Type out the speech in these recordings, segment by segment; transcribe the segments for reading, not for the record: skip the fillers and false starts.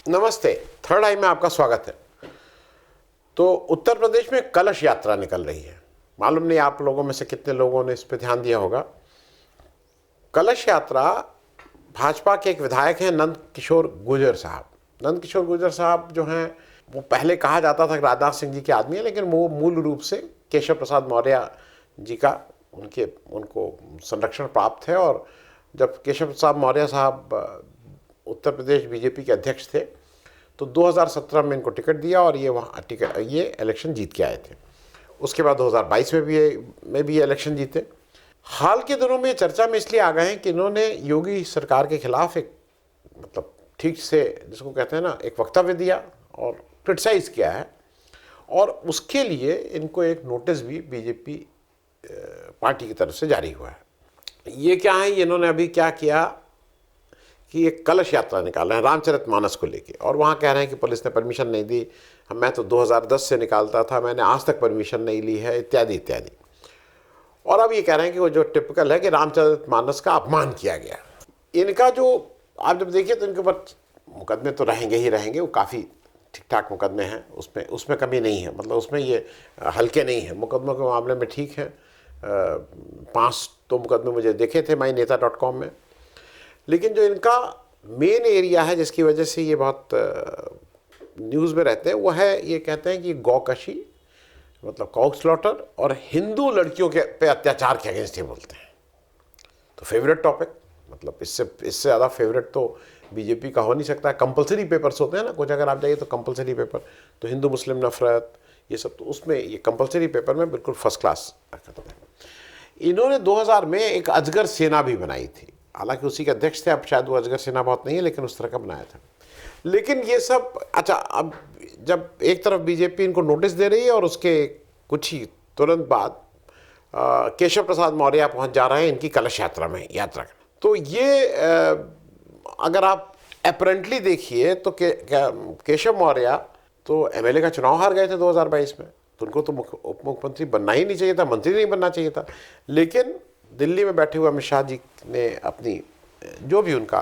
नमस्ते। थर्ड आई में आपका स्वागत है। तो उत्तर प्रदेश में कलश यात्रा निकल रही है। मालूम नहीं आप लोगों में से कितने लोगों ने इस पर ध्यान दिया होगा। कलश यात्रा भाजपा के एक विधायक हैं नंद किशोर गुर्जर साहब। नंद किशोर गुर्जर साहब जो हैं वो पहले कहा जाता था कि राजनाथ सिंह जी के आदमी है, लेकिन वो मूल रूप से केशव प्रसाद मौर्य जी का उनको संरक्षण प्राप्त है। और जब केशव प्रसाद मौर्य साहब उत्तर प्रदेश बीजेपी के अध्यक्ष थे तो 2017 में इनको टिकट दिया और ये इलेक्शन जीत के आए थे। उसके बाद 2022 में भी इलेक्शन जीते। हाल के दिनों में चर्चा में इसलिए आ गए हैं कि इन्होंने योगी सरकार के खिलाफ एक ठीक से जिसको कहते हैं ना एक वक्तव्य दिया और क्रिटिसाइज किया है, और उसके लिए इनको एक नोटिस भी बीजेपी पार्टी की तरफ से जारी हुआ है। ये क्या है, इन्होंने अभी क्या किया कि एक कलश यात्रा निकाल रहे हैं रामचरितमानस को लेके, और वहाँ कह रहे हैं कि पुलिस ने परमिशन नहीं दी, मैं तो 2010 से निकालता था, मैंने आज तक परमिशन नहीं ली है, इत्यादि इत्यादि। और अब ये कह रहे हैं कि वो जो टिपिकल है कि रामचरितमानस का अपमान किया गया। इनका जो आप जब देखिए तो इनके ऊपर मुकदमे तो रहेंगे ही रहेंगे, वो काफ़ी ठीक ठाक मुकदमे हैं, उसमें कमी नहीं है, मतलब उसमें ये हल्के नहीं है, मुकदमों के मामले में ठीक है। 5 तो मुकदमे मुझे देखे थे myneता.com में। लेकिन जो इनका मेन एरिया है जिसकी वजह से ये बहुत न्यूज़ में रहते हैं वो है, ये कहते हैं कि गौकशी मतलब कॉक स्लॉटर और हिंदू लड़कियों के पे अत्याचार के अगेंस्ट ये बोलते हैं। तो फेवरेट टॉपिक, मतलब इससे ज़्यादा फेवरेट तो बीजेपी का हो नहीं सकता है। कंपलसरी पेपर्स होते हैं ना कुछ, अगर आप जाइए तो कंपलसरी पेपर, तो हिंदू मुस्लिम नफरत ये सब, तो उसमें ये कंपलसरी पेपर में बिल्कुल फर्स्ट क्लास रखा था। इन्होंने 2000 में एक अजगर सेना भी बनाई थी, हालांकि उसी के अध्यक्ष थे, अब शायद वो अजगर सेना बहुत नहीं है, लेकिन उस तरह का बनाया था। लेकिन ये सब अच्छा, अब जब एक तरफ बीजेपी इनको नोटिस दे रही है और उसके कुछ ही तुरंत बाद केशव प्रसाद मौर्य पहुंच जा रहे हैं इनकी कलश यात्रा में तो ये अगर आप अपरेंटली देखिए तो केशव मौर्य तो एमएलए का चुनाव हार गए थे 2022 में, तो उनको तो उप मुख्यमंत्री बनना ही नहीं चाहिए था, मंत्री नहीं बनना चाहिए था। लेकिन दिल्ली में बैठे हुए अमित शाह जी ने अपनी जो भी उनका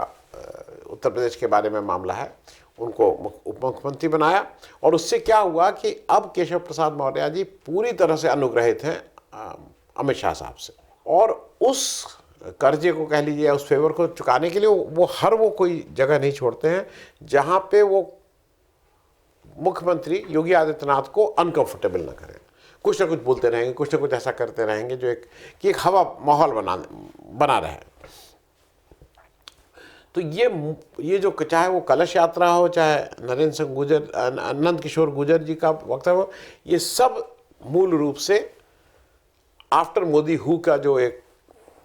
उत्तर प्रदेश के बारे में मामला है उनको उप मुख्यमंत्री बनाया, और उससे क्या हुआ कि अब केशव प्रसाद मौर्य जी पूरी तरह से अनुग्रहित हैं अमित शाह साहब से, और उस कर्जे को कह लीजिए, उस फेवर को चुकाने के लिए वो कोई जगह नहीं छोड़ते हैं जहाँ पे वो मुख्यमंत्री योगी आदित्यनाथ को अनकंफर्टेबल ना करें। कुछ ना कुछ बोलते रहेंगे, कुछ ना कुछ ऐसा करते रहेंगे जो एक हवा माहौल बना रहे। तो ये जो चाहे वो कलश यात्रा हो, चाहे नरेंद्र सिंह गुर्जर, नंद किशोर गुर्जर जी का वक्तव्य हो, ये सब मूल रूप से आफ्टर मोदी हु का जो एक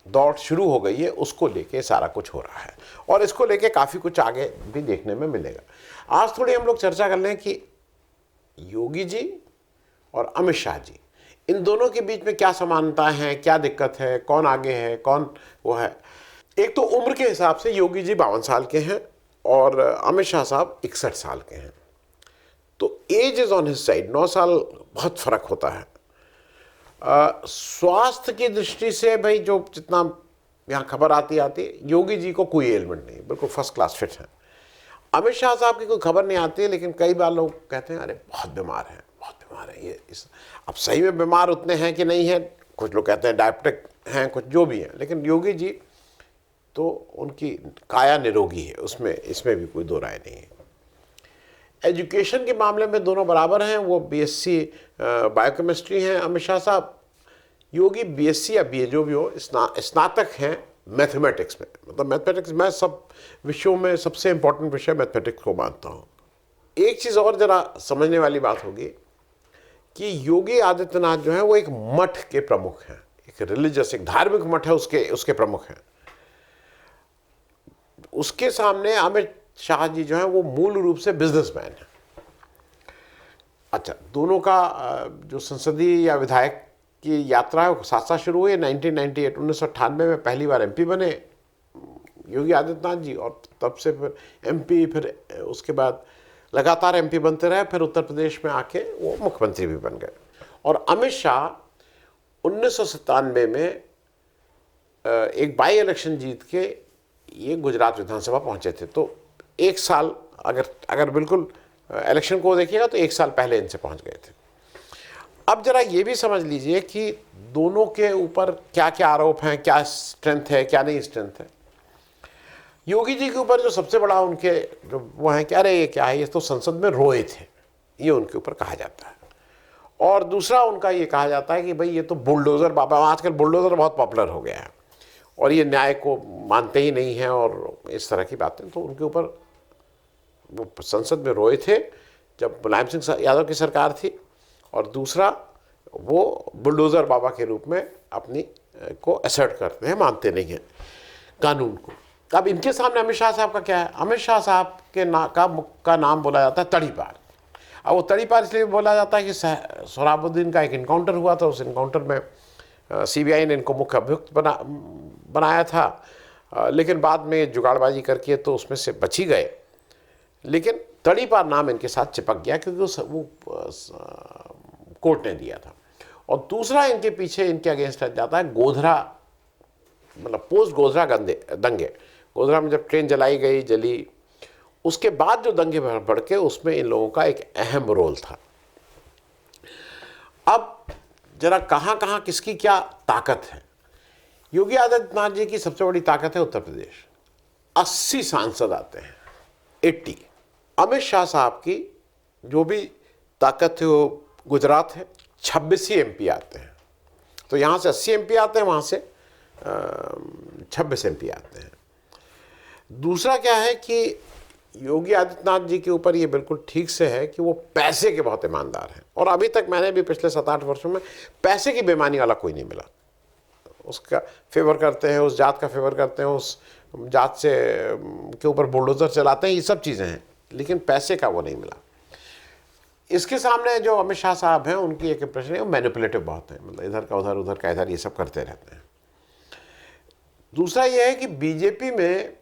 दौड़ शुरू हो गई है उसको लेके सारा कुछ हो रहा है, और इसको लेके काफ़ी कुछ आगे भी देखने में मिलेगा। आज थोड़ी हम लोग चर्चा कर लें कि योगी जी और अमित शाह जी, इन दोनों के बीच में क्या समानताएं हैं, क्या दिक्कत है, कौन आगे है कौन वो है। एक तो उम्र के हिसाब से योगी जी 52 साल के हैं और अमित शाह साहब 61 साल के हैं, तो age is on his side, 9 साल बहुत फर्क होता है। स्वास्थ्य की दृष्टि से भाई जो जितना यहाँ खबर आती योगी जी को कोई एलिमेंट नहीं, बिल्कुल फर्स्ट क्लास फिट है। अमित शाह साहब की कोई खबर नहीं आती है, लेकिन कई बार लोग कहते हैं अरे बहुत बीमार है, बहुत बीमार है। अब सही में बीमार उतने हैं कि नहीं है, कुछ लोग कहते हैं डायबिटिक हैं, कुछ जो भी है, लेकिन योगी जी तो उनकी काया निरोगी है, इसमें भी कोई दो राय नहीं है। एजुकेशन के मामले में दोनों बराबर हैं, वो बीएससी बायोकेमिस्ट्री हैं अमित शाह साहब, योगी बीएससी या बीए जो भी हो, स्नातक हैं मैथमेटिक्स में। मतलब मैथमेटिक्स मैं सब विषयों में सबसे इम्पोर्टेंट विषय मैथमेटिक्स को मानता हूँ। एक चीज़ और ज़रा समझने वाली बात होगी कि योगी आदित्यनाथ जो है वो एक मठ के प्रमुख हैं, एक रिलीजियस, एक धार्मिक मठ है उसके प्रमुख हैं। उसके सामने अमित शाह जी जो है वो मूल रूप से बिजनेसमैन है। अच्छा, दोनों का जो संसदीय या विधायक की यात्रा है वो साथ साथ शुरू हुई 1998 1998 में पहली बार एमपी बने योगी आदित्यनाथ जी, और तब से फिर एमपी, फिर उसके बाद लगातार एमपी बनते रहे, फिर उत्तर प्रदेश में आके वो मुख्यमंत्री भी बन गए। और अमित शाह 1997 में एक बाई इलेक्शन जीत के ये गुजरात विधानसभा पहुंचे थे, तो 1 साल अगर अगर बिल्कुल इलेक्शन को देखिएगा तो 1 साल पहले इनसे पहुंच गए थे। अब जरा ये भी समझ लीजिए कि दोनों के ऊपर क्या क्या आरोप हैं, क्या स्ट्रेंथ है, क्या नहीं स्ट्रेंथ है। योगी जी के ऊपर जो सबसे बड़ा उनके जो वो है कि अरे ये क्या है, ये तो संसद में रोए थे, ये उनके ऊपर कहा जाता है। और दूसरा उनका ये कहा जाता है कि भाई ये तो बुलडोज़र बाबा, आजकल बुलडोज़र बहुत पॉपुलर हो गया है और ये न्याय को मानते ही नहीं हैं और इस तरह की बातें। तो उनके ऊपर वो संसद में रोए थे जब मुलायम सिंह यादव की सरकार थी, और दूसरा वो बुलडोज़र बाबा के रूप में अपनी को असर्ट करते हैं, मानते नहीं हैं कानून को। अब इनके सामने अमित शाह साहब का क्या है? अमित शाह साहब के का नाम बोला जाता है तड़ीपार। अब वो तड़ीपार इसलिए बोला जाता है कि सोहराबुद्दीन का एक इनकाउंटर हुआ था, उस इनकाउंटर में सीबीआई ने इनको मुख्य अभियुक्त बनाया था, लेकिन बाद में जुगाड़बाजी करके तो उसमें से बच ही गए। लेकिन तड़ीपार नाम इनके साथ चिपक गया क्योंकि वो कोर्ट ने दिया था। और दूसरा इनके पीछे इनके अगेंस्ट जाता है गोधरा, मतलब पोस्ट गोधरा दंगे। गोधरा में जब ट्रेन जलाई गई, जली, उसके बाद जो दंगे भड़के उसमें इन लोगों का एक अहम रोल था। अब जरा कहाँ कहाँ किसकी क्या ताकत है। योगी आदित्यनाथ जी की सबसे बड़ी ताकत है उत्तर प्रदेश, 80 सांसद आते हैं, 80। अमित शाह साहब की जो भी ताकत है वो गुजरात है, 26 ही एमपी आते हैं। तो यहाँ से 80 एमपी आते हैं, वहाँ से 26 एमपी आते हैं। दूसरा क्या है कि योगी आदित्यनाथ जी के ऊपर ये बिल्कुल ठीक से है कि वो पैसे के बहुत ईमानदार हैं, और अभी तक मैंने भी पिछले 7-8 वर्षों में पैसे की बेईमानी वाला कोई नहीं मिला। उसका फेवर करते हैं, उस जात का फेवर करते हैं, उस जात से के ऊपर बुलडोजर चलाते हैं, ये सब चीज़ें हैं, लेकिन पैसे का वो नहीं मिला। इसके सामने जो अमित शाह साहब हैं उनकी एक इंप्रेशन है, वो मैनिपुलेटिव बहुत है, मतलब इधर का उधर, उधर का इधर, ये सब करते रहते हैं। दूसरा ये है कि बीजेपी में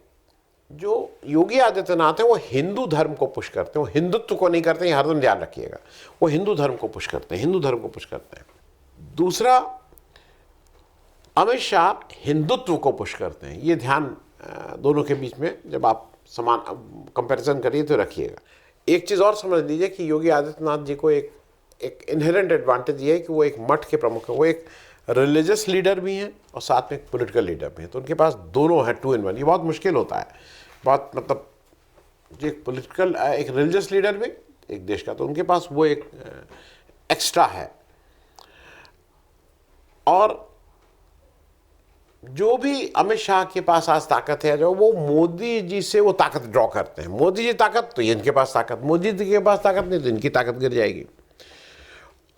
जो योगी आदित्यनाथ है वो हिंदू धर्म को पुश करते हैं, वो हिंदुत्व को नहीं करते हैं, हरदम ध्यान रखिएगा, वो हिंदू धर्म को पुश करते हैं, हिंदू धर्म को पुश करते हैं। दूसरा, अमित शाह हिंदुत्व को पुश करते हैं, ये ध्यान दोनों के बीच में जब आप समान कंपैरिजन करिए तो रखिएगा। एक चीज़ और समझ लीजिए कि योगी आदित्यनाथ जी को एक इनहेरेंट एडवांटेज ये है कि वो एक मठ के प्रमुख हैं, वो एक रिलीजियस लीडर भी हैं और साथ में एक पॉलिटिकल लीडर भी हैं। तो उनके पास दोनों हैं, 2 in 1। ये बहुत मुश्किल होता है, बहुत, मतलब जो एक पॉलिटिकल, एक रिलीजियस लीडर भी एक देश का, तो उनके पास वो एक एक्स्ट्रा है। और जो भी अमित शाह के पास आज ताकत है, जो वो मोदी जी से वो ताकत ड्रॉ करते हैं। मोदी जी ताकत तो ये इनके पास ताकत, मोदी जी के पास ताकत नहीं तो इनकी ताकत गिर जाएगी।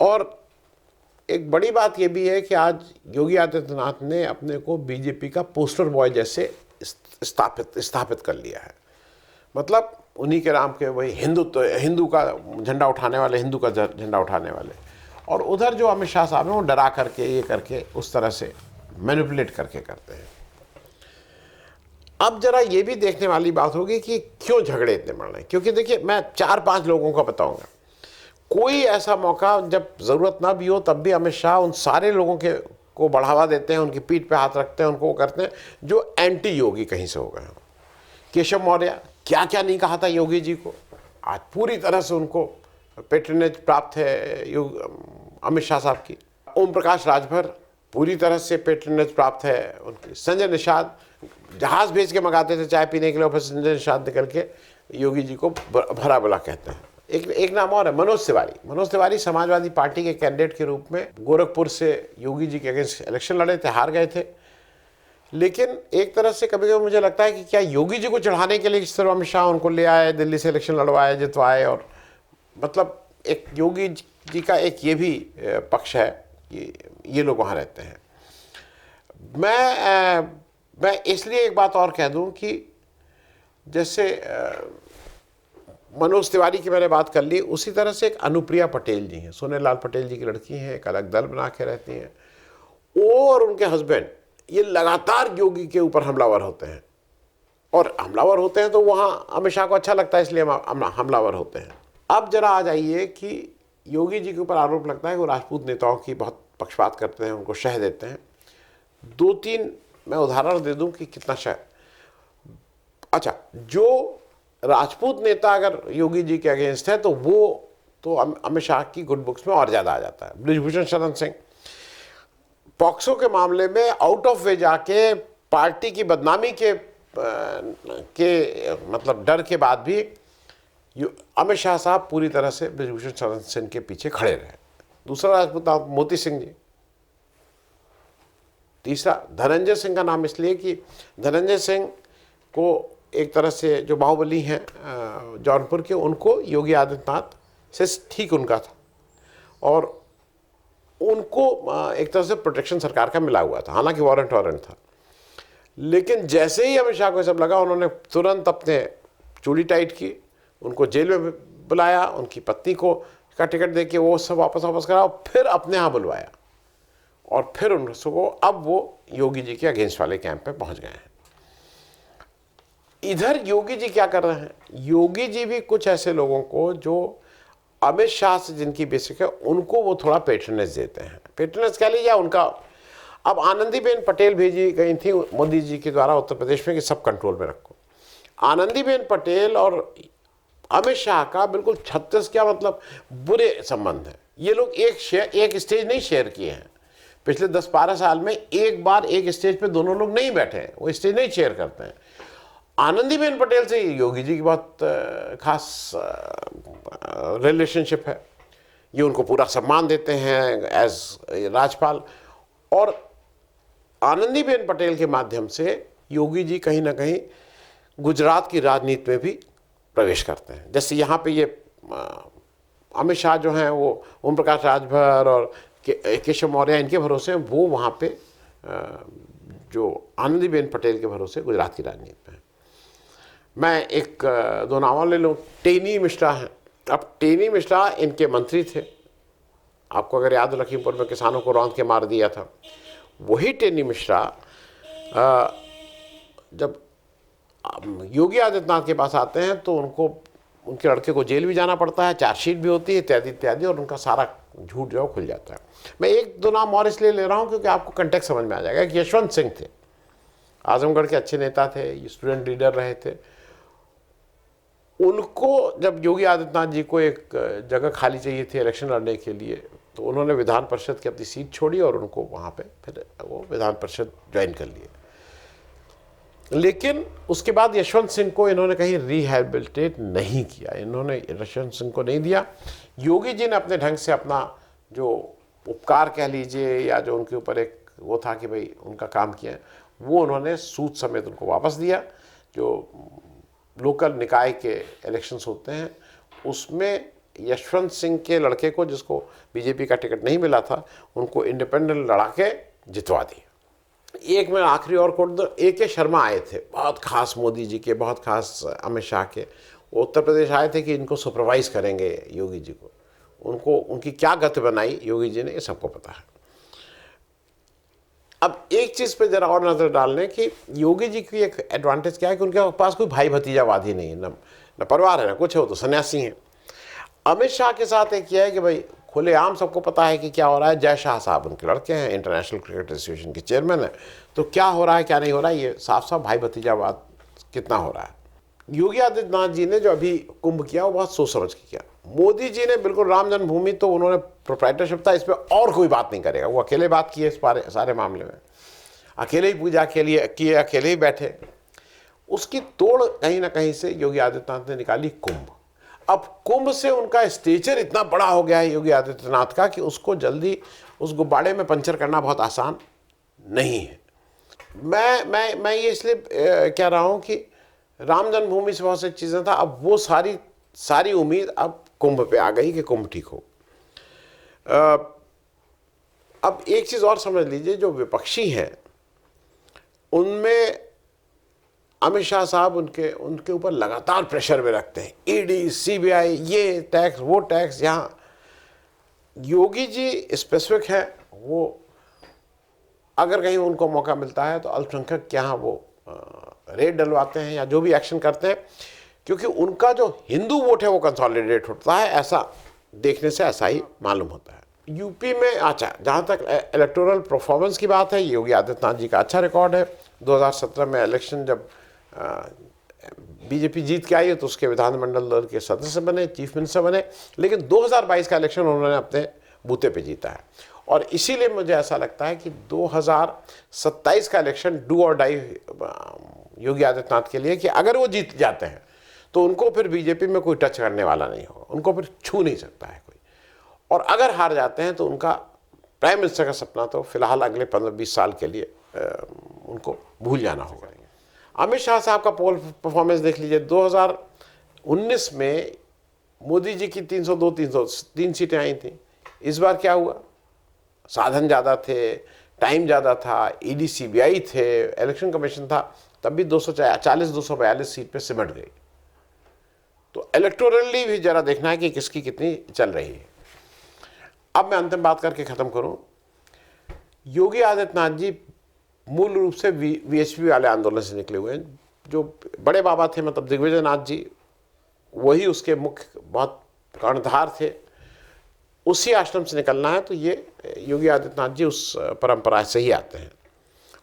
और एक बड़ी बात ये भी है कि आज योगी आदित्यनाथ ने अपने को बीजेपी का पोस्टर बॉय जैसे स्थापित कर लिया है। मतलब उन्हीं के नाम के वही हिंदू का झंडा उठाने वाले, हिंदू का झंडा उठाने वाले, और उधर जो अमित शाह साहब हैं वो डरा करके, ये करके, उस तरह से मैनिपुलेट करके करते हैं। अब जरा ये भी देखने वाली बात होगी कि क्यों झगड़े इतने बढ़ रहे हैं। क्योंकि देखिए, मैं 4-5 लोगों का बताऊंगा, कोई ऐसा मौका जब ज़रूरत ना भी हो तब भी अमित शाह उन सारे लोगों को बढ़ावा देते हैं, उनकी पीठ पे हाथ रखते हैं, उनको वो करते हैं जो एंटी योगी कहीं से हो गए हैं। केशव मौर्य क्या क्या नहीं कहा था योगी जी को, आज पूरी तरह से उनको पेट्रनेज प्राप्त है अमित शाह साहब की। ओम प्रकाश राजभर पूरी तरह से पेट्रनेज प्राप्त है उनकी। संजय निषाद जहाज भेज के मंगाते थे चाय पीने के लिए, फिर संजय निषाद निकल के योगी जी को भरा बुला कहते हैं। एक नाम और है, मनोज तिवारी। मनोज तिवारी समाजवादी पार्टी के कैंडिडेट के रूप में गोरखपुर से योगी जी के अगेंस्ट इलेक्शन लड़े थे, हार गए थे। लेकिन एक तरह से कभी कभी मुझे लगता है कि क्या योगी जी को चढ़ाने के लिए इस तरह अमित शाह उनको ले आए, दिल्ली से इलेक्शन लड़वाए, जितवाए, और मतलब एक योगी जी का एक ये भी पक्ष है कि ये लोग वहाँ रहते हैं। मैं इसलिए एक बात और कह दूं कि जैसे मनोज तिवारी की मैंने बात कर ली, उसी तरह से एक अनुप्रिया पटेल जी हैं, सोनेलाल पटेल जी की लड़की हैं, एक अलग दल बना के रहती हैं। वो और उनके हस्बैंड ये लगातार योगी के ऊपर हमलावर होते हैं, और हमलावर होते हैं तो वहाँ अमित शाह को अच्छा लगता है, इसलिए हमलावर होते हैं। अब जरा आ जाइए कि योगी जी के ऊपर आरोप लगता है कि वो राजपूत नेताओं की बहुत पक्षपात करते हैं, उनको शह देते हैं। 2-3 मैं उदाहरण दे दूं कि कितना शह। अच्छा, जो राजपूत नेता अगर योगी जी के अगेंस्ट है तो वो तो अमित शाह की गुड बुक्स में और ज़्यादा आ जाता है। बृजभूषण शरण सिंह पॉक्सो के मामले में आउट ऑफ वे जाके पार्टी की बदनामी के मतलब डर के बाद भी अमित शाह साहब पूरी तरह से बृजभूषण शरण सिंह के पीछे खड़े रहे। दूसरा राजपूत मोती सिंह जी। तीसरा धनंजय सिंह का नाम इसलिए कि धनंजय सिंह को एक तरह से जो बाहुबली हैं जौनपुर के, उनको योगी आदित्यनाथ से ठीक उनका था और उनको एक तरह से प्रोटेक्शन सरकार का मिला हुआ था, हालांकि वारंट था। लेकिन जैसे ही अमित शाह को सब लगा, उन्होंने तुरंत अपने चूड़ी टाइट की, उनको जेल में बुलाया, उनकी पत्नी को का टिकट दे के वो सब वापस करा, फिर अपने यहाँ बुलवाया और फिर उनको अब वो योगी जी के अगेंस्ट वाले कैंप पे पहुंच गए हैं। इधर योगी जी क्या कर रहे हैं? योगी जी भी कुछ ऐसे लोगों को जो अमित शाह से जिनकी बेसिक है, उनको वो थोड़ा पेट्रनेज देते हैं। पेट्रनेज कह लीजिए उनका। अब आनंदीबेन पटेल भेजी गई थी मोदी जी के द्वारा उत्तर प्रदेश में कि सब कंट्रोल में रखो। आनंदीबेन पटेल और अमित शाह का बिल्कुल 36 क्या मतलब बुरे संबंध है। ये लोग एक स्टेज नहीं शेयर किए हैं पिछले 10-12 साल में। एक बार एक स्टेज पे दोनों लोग नहीं बैठे हैं, वो स्टेज नहीं शेयर करते हैं। आनंदीबेन पटेल से योगी जी की बहुत खास रिलेशनशिप है। ये उनको पूरा सम्मान देते हैं एज राज्यपाल, और आनंदीबेन पटेल के माध्यम से योगी जी कहीं ना कहीं गुजरात की राजनीति में भी प्रवेश करते हैं। जैसे यहाँ पे ये अमित शाह जो हैं वो ओम प्रकाश राजभर और केशव मौर्य इनके भरोसे हैं, वो वहाँ पे जो आनंदीबेन पटेल के भरोसे गुजरात की राजनीति में है। मैं एक दो नाम ले लूँ। टेनी मिश्रा हैं। अब टेनी मिश्रा इनके मंत्री थे, आपको अगर याद हो लखीमपुर में किसानों को रौंद के मार दिया था। वही टेनी मिश्रा जब योगी आदित्यनाथ के पास आते हैं तो उनको उनके लड़के को जेल भी जाना पड़ता है, चार्जशीट भी होती है इत्यादि इत्यादि, और उनका सारा झूठ जो खुल जाता है। मैं एक दो नाम और इसलिए ले रहा हूँ क्योंकि आपको कंटेक्ट समझ में आ जाएगा कि यशवंत सिंह थे, आजमगढ़ के अच्छे नेता थे, स्टूडेंट लीडर रहे थे। उनको जब योगी आदित्यनाथ जी को एक जगह खाली चाहिए थी इलेक्शन लड़ने के लिए, तो उन्होंने विधान परिषद की अपनी सीट छोड़ी और उनको वहाँ पे फिर वो विधान परिषद ज्वाइन कर लिए। लेकिन उसके बाद यशवंत सिंह को इन्होंने कहीं रिहेबिलिटेट नहीं किया, इन्होंने यशवंत सिंह को नहीं दिया। योगी जी ने अपने ढंग से अपना जो उपकार कह लीजिए या जो उनके ऊपर एक वो था कि भाई उनका काम किया, वो उन्होंने सूद समेत उनको वापस दिया। जो लोकल निकाय के इलेक्शंस होते हैं उसमें यशवंत सिंह के लड़के को, जिसको बीजेपी का टिकट नहीं मिला था, उनको इंडिपेंडेंट लड़ा के जितवा दिया। एक में आखिरी और कोट दो, AK शर्मा आए थे, बहुत खास मोदी जी के, बहुत खास अमित शाह के। वो उत्तर प्रदेश आए थे कि इनको सुपरवाइज करेंगे योगी जी को। उनको उनकी क्या गति बनाई योगी जी ने, ये सबको पता है। अब एक चीज़ पे जरा और नज़र डाल लें कि योगी जी की एक एडवांटेज क्या है कि उनके पास कोई भाई भतीजावादी नहीं है, न परिवार है ना कुछ है, वो तो सन्यासी हैं। अमित शाह के साथ एक किया है कि भाई खुलेआम सबको पता है कि क्या हो रहा है। जय शाह साहब उनके लड़के हैं, इंटरनेशनल क्रिकेट एसोसिएशन के चेयरमैन हैं, तो क्या हो रहा है क्या नहीं हो रहा है ये साफ साफ भाई भतीजावाद कितना हो रहा है। योगी आदित्यनाथ जी ने जो अभी कुंभ किया वो बहुत सोच समझ के किया। मोदी जी ने बिल्कुल राम जन्मभूमि, तो उन्होंने प्रोप्राइटरशिप था, इस पर और कोई बात नहीं करेगा, वो अकेले बात किए इस सारे मामले में, अकेले ही पूजा के लिए किए, अकेले ही बैठे। उसकी तोड़ कहीं ना कहीं से योगी आदित्यनाथ ने निकाली कुंभ। अब कुंभ से उनका स्टेचर इतना बड़ा हो गया है योगी आदित्यनाथ का कि उसको जल्दी उस गुब्बारे में पंचर करना बहुत आसान नहीं है। मैं ये इसलिए कह रहा हूँ कि राम जन्मभूमि से बहुत सी चीज़ें था, अब वो सारी उम्मीद अब कुंभ पे आ गई कि कुंभ ठीक हो। अब एक चीज़ और समझ लीजिए, जो विपक्षी हैं उनमें अमित शाह साहब उनके ऊपर लगातार प्रेशर में रखते हैं, ED CBI, ये टैक्स वो टैक्स। यहाँ योगी जी स्पेसिफिक है, वो अगर कहीं उनको मौका मिलता है तो अल्पसंख्यक के यहाँ वो रेड डलवाते हैं या जो भी एक्शन करते हैं, क्योंकि उनका जो हिंदू वोट है वो कंसोलिडेट होता है, ऐसा देखने से ऐसा ही मालूम होता है। यूपी में अच्छा, जहाँ तक इलेक्टोरल परफॉर्मेंस की बात है, योगी आदित्यनाथ जी का अच्छा रिकॉर्ड है। 2017 में इलेक्शन जब बीजेपी जीत के आई है तो उसके विधानमंडल दल के सदस्य बने, चीफ मिनिस्टर बने, लेकिन 2022 का इलेक्शन उन्होंने अपने बूते पे जीता है। और इसीलिए मुझे ऐसा लगता है कि 2027 का इलेक्शन डू और डाई योगी आदित्यनाथ के लिए, कि अगर वो जीत जाते हैं तो उनको फिर बीजेपी में कोई टच करने वाला नहीं होगा, उनको फिर छू नहीं सकता है कोई। और अगर हार जाते हैं तो उनका प्राइम मिनिस्टर का सपना तो फिलहाल अगले 15-20 साल के लिए उनको भूल जाना होगा। अमित शाह साहब का पोल परफॉर्मेंस देख लीजिए। 2019 में मोदी जी की 303 सीटें आई थी। इस बार क्या हुआ? साधन ज़्यादा थे, टाइम ज़्यादा था, ईडी सीबीआई थे, इलेक्शन कमीशन था, तब भी 242 सीट पे सिमट गई। तो इलेक्टोरली भी जरा देखना है कि किसकी कितनी चल रही है। अब मैं अंतिम बात करके ख़त्म करूं। योगी आदित्यनाथ जी मूल रूप से वीएचपी वाले आंदोलन से निकले हुए हैं। जो बड़े बाबा थे, मतलब दिग्विजय नाथ जी, वही उसके मुख्य बहुत कर्णधार थे। उसी आश्रम से निकलना है तो ये योगी आदित्यनाथ जी उस परंपरा से ही आते हैं।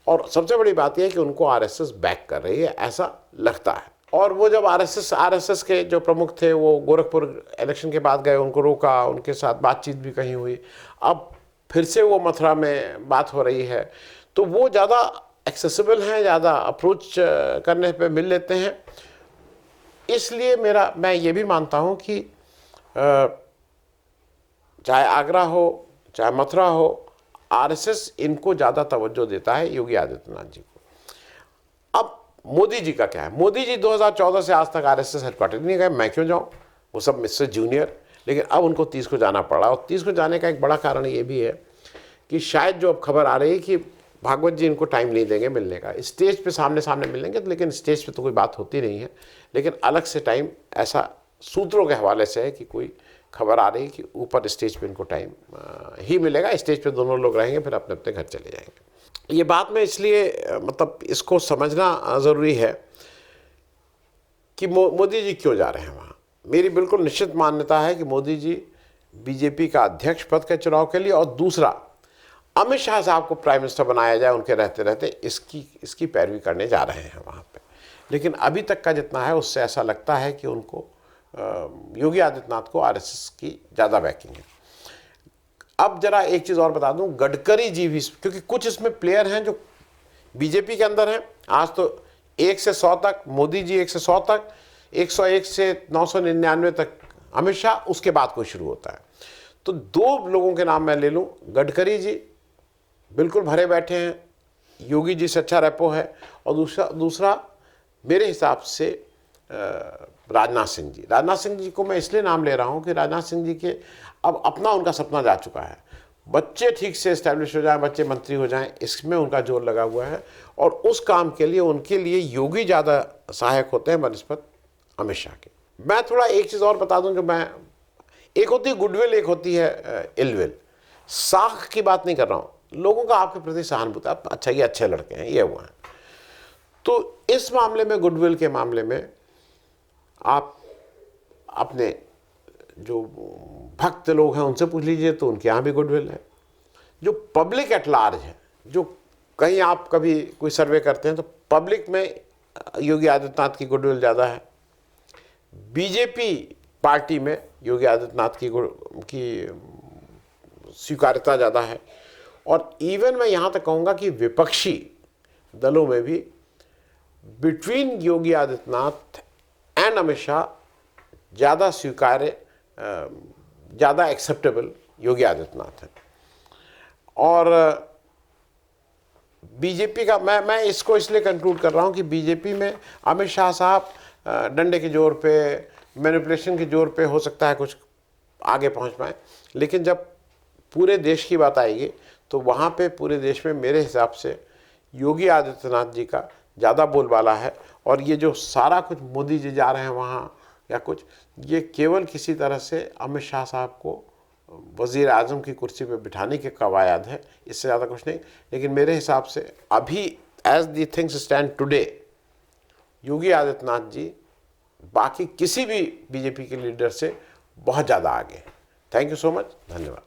और सबसे बड़ी बात यह है कि उनको आरएसएस बैक कर रही है, ऐसा लगता है। और वो जब आरएसएस के जो प्रमुख थे वो गोरखपुर इलेक्शन के बाद गए, उनको रोका, उनके साथ बातचीत भी कहीं हुई। अब फिर से वो मथुरा में बात हो रही है, तो वो ज़्यादा एक्सेसिबल हैं, ज़्यादा अप्रोच करने पे मिल लेते हैं। इसलिए मैं ये भी मानता हूँ कि चाहे आगरा हो, चाहे मथुरा हो, आरएसएस इनको ज़्यादा तवज्जो देता है योगी आदित्यनाथ जी को। अब मोदी जी का क्या है? मोदी जी 2014 से आज तक आरएसएस हेडक्वार्टर नहीं गए। मैं क्यों जाऊँ? वो सब मुझसे जूनियर। लेकिन अब उनको 30 को जाना पड़ा। और 30 को जाने का एक बड़ा कारण ये भी है कि शायद जो अब खबर आ रही है कि भागवत जी इनको टाइम नहीं देंगे मिलने का। स्टेज पे सामने सामने मिलेंगे, लेकिन स्टेज पे तो कोई बात होती नहीं है, लेकिन अलग से टाइम, ऐसा सूत्रों के हवाले से है कि कोई खबर आ रही है कि ऊपर स्टेज पे इनको टाइम ही मिलेगा। स्टेज पे दोनों लोग रहेंगे, फिर अपने अपने घर चले जाएंगे। ये बात में इसलिए मतलब इसको समझना ज़रूरी है कि मोदी जी क्यों जा रहे हैं वहाँ। मेरी बिल्कुल निश्चित मान्यता है कि मोदी जी बीजेपी का अध्यक्ष पद के चुनाव के लिए, और दूसरा अमित शाह साहब को प्राइम मिनिस्टर बनाया जाए उनके रहते रहते, इसकी पैरवी करने जा रहे हैं वहाँ पे। लेकिन अभी तक का जितना है उससे ऐसा लगता है कि उनको योगी आदित्यनाथ को आरएसएस की ज़्यादा बैकिंग है। अब जरा एक चीज़ और बता दूं, गडकरी जी भी, क्योंकि कुछ इसमें प्लेयर हैं जो बीजेपी के अंदर हैं। आज तो 1 से 100 तक मोदी जी, 1 से 100 तक, 101 से 999 तक अमित शाह, उसके बाद कोई शुरू होता है। तो 2 लोगों के नाम मैं ले लूँ। गडकरी जी बिल्कुल भरे बैठे हैं, योगी जी से अच्छा रेपो है। और दूसरा मेरे हिसाब से राजनाथ सिंह जी। राजनाथ सिंह जी को मैं इसलिए नाम ले रहा हूँ कि राजनाथ सिंह जी के अब अपना उनका सपना जा चुका है। बच्चे ठीक से इस्टेब्लिश हो जाएं, बच्चे मंत्री हो जाएं, इसमें उनका जोर लगा हुआ है। और उस काम के लिए उनके लिए योगी ज़्यादा सहायक होते हैं बनस्पत अमित शाह के। मैं थोड़ा एक चीज़ और बता दूं, जो एक होती है गुडविल, एक होती है इलविल। साख की बात नहीं कर रहा हूँ, लोगों का आपके प्रति सहानुभूति, अच्छा ये अच्छे लड़के हैं, ये हुआ है। तो इस मामले में, गुडविल के मामले में, आप अपने जो भक्त लोग हैं उनसे पूछ लीजिए तो उनके यहाँ भी गुडविल है। जो पब्लिक एट लार्ज है, जो कहीं आप कभी कोई सर्वे करते हैं तो पब्लिक में योगी आदित्यनाथ की गुडविल ज़्यादा है। बीजेपी पार्टी में योगी आदित्यनाथ की स्वीकार्यता ज़्यादा है। और इवन मैं यहाँ तक कहूँगा कि विपक्षी दलों में भी बिटवीन योगी आदित्यनाथ एंड अमित शाह ज़्यादा स्वीकार्य, ज़्यादा एक्सेप्टेबल योगी आदित्यनाथ है। और बीजेपी का मैं इसको इसलिए कंक्लूड कर रहा हूँ कि बीजेपी में अमित शाह साहब डंडे के जोर पे, मैनिपुलेशन के जोर पे हो सकता है कुछ आगे पहुँच पाए, लेकिन जब पूरे देश की बात आएगी तो वहाँ पे पूरे देश में मेरे हिसाब से योगी आदित्यनाथ जी का ज़्यादा बोलबाला है। और ये जो सारा कुछ मोदी जी जा रहे हैं वहाँ या कुछ, ये केवल किसी तरह से अमित शाह साहब को वज़ीर आज़म की कुर्सी पे बिठाने के कवायद है, इससे ज़्यादा कुछ नहीं। लेकिन मेरे हिसाब से अभी as the things stand today, Yogi Adityanath ji बाकी किसी भी बीजेपी के लीडर से बहुत ज़्यादा आगे हैं। थैंक यू सो मच, धन्यवाद।